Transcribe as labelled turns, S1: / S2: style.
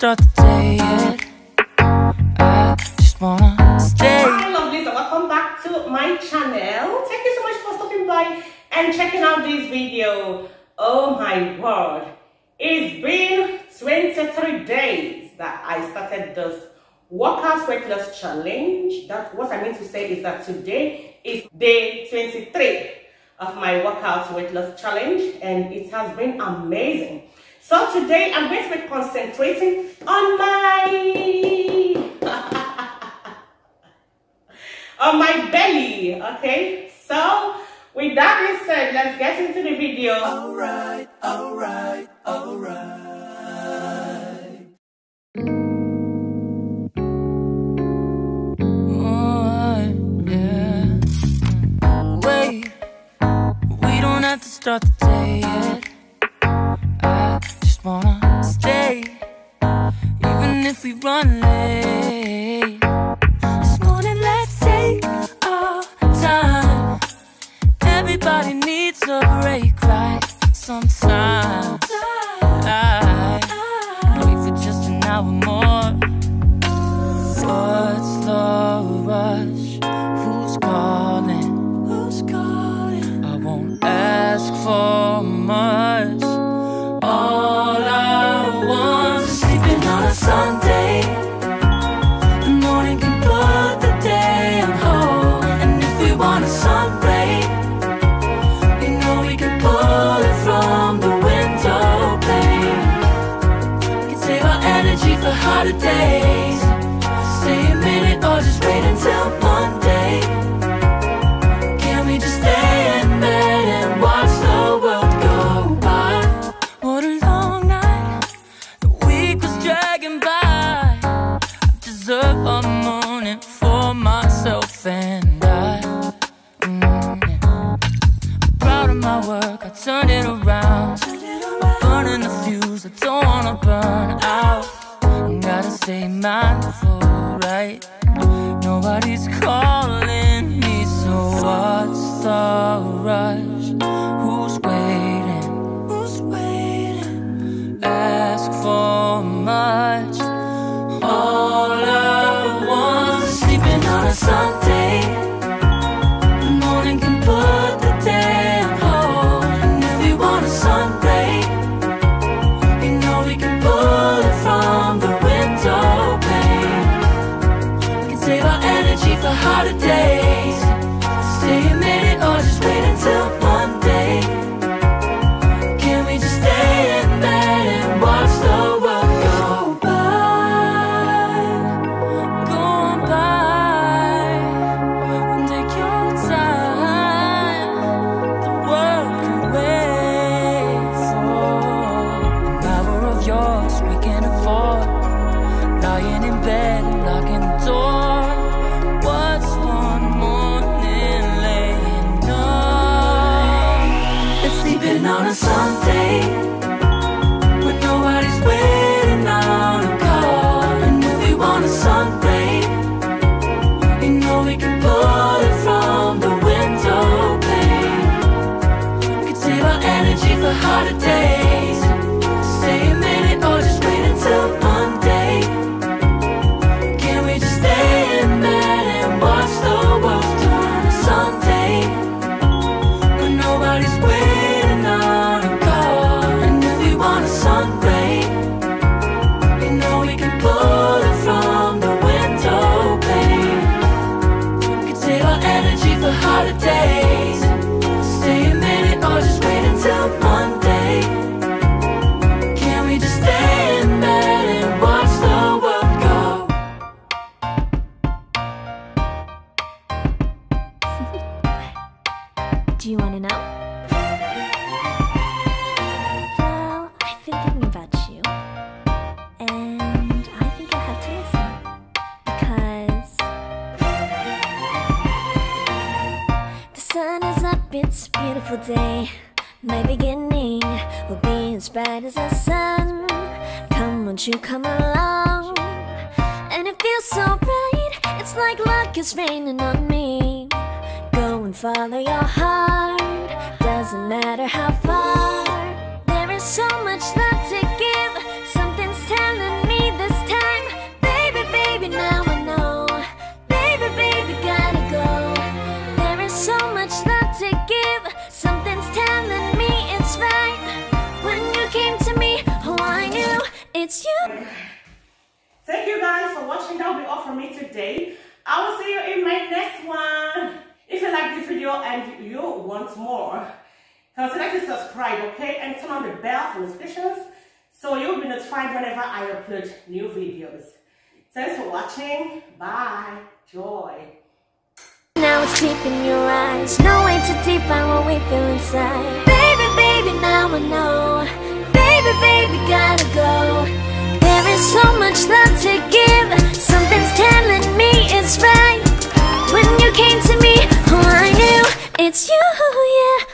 S1: start the day yet. I just wanna stay.
S2: Hi lovelies, and welcome back to my channel. Thank you so much for stopping by and checking out this video. Oh my word, it's been 23 days that I started this workout weight loss challenge. That what I mean to say is that today is day 23 of my workout weight loss challenge, and it has been amazing. So today I'm going to be concentrating on my on my belly. Okay, so with that being said, let's get into the video.
S1: All right. To start the day yet. I just wanna stay, even if we run late. This morning, let's take our time. Everybody needs a break, right? Sometimes I wait for just an hour more. What's the rush? Who's calling? I won't ask for much. All I want is sleeping on a Sunday. The morning can put the day on hold. And if we want a sun ray, we know we can pull it from the window pane. We can save our energy for harder days. Stay a minute or just wait until Monday. Can we just stay in bed and watch the world go by? What a long night, the week was dragging by. I deserve a morning for myself and I. I'm proud of my work, I turned it around. I'm burning the fuse, I don't wanna burn out. Gotta stay mindful, right? Nobody's calling me, so what's the rush? Who's waiting? Ask for much. All I want is sleeping on a Sunday. The morning can put the day on hold. And if we want a sun ray, you know we can pull it from the window pane. We can save our energy for harder days. Stay a minute or just wait until Monday. Can we just stay in bed and watch the world go by? Go on by and take your time. The world can wait for an hour of yours we can afford. Lying in bed and locking the door. What's one morning laying up? Let's sleep in on a Sunday when nobody's waiting on a call. And if we want a sun ray, you know we can pull it from the window pane. We can save our energy for harder days. Stay a minute or just wait until Monday. Can we just stay in bed and watch the world turn to Sunday when nobody's waiting on a call? And if we want a sun ray, you know we can pull it from the window pane. We can save our energy for harder days. Stay a minute or just wait until Monday. Can we just stay in bed and watch the world go?
S3: Do you want to know? Well, I've been thinking about you, and I think you'll have to listen, because the sun is up, it's a beautiful day. My beginning will be as bright as the sun. Come, won't you come along? And it feels so bright, it's like luck is raining on me. Go and follow your heart, doesn't matter how far. There is so much love to give, something's telling me
S2: and you want more, consider to subscribe, okay, and turn on the bell for notifications so you'll be notified whenever I upload new videos. Thanks for watching. Bye. Joy.
S3: Now it's deep in your eyes, no way to define what we feel inside. Baby, baby, now I know. Baby, baby, gotta go. There is so much love to give. Something's telling me it's right. When you came to me, oh, I knew it's you, yeah.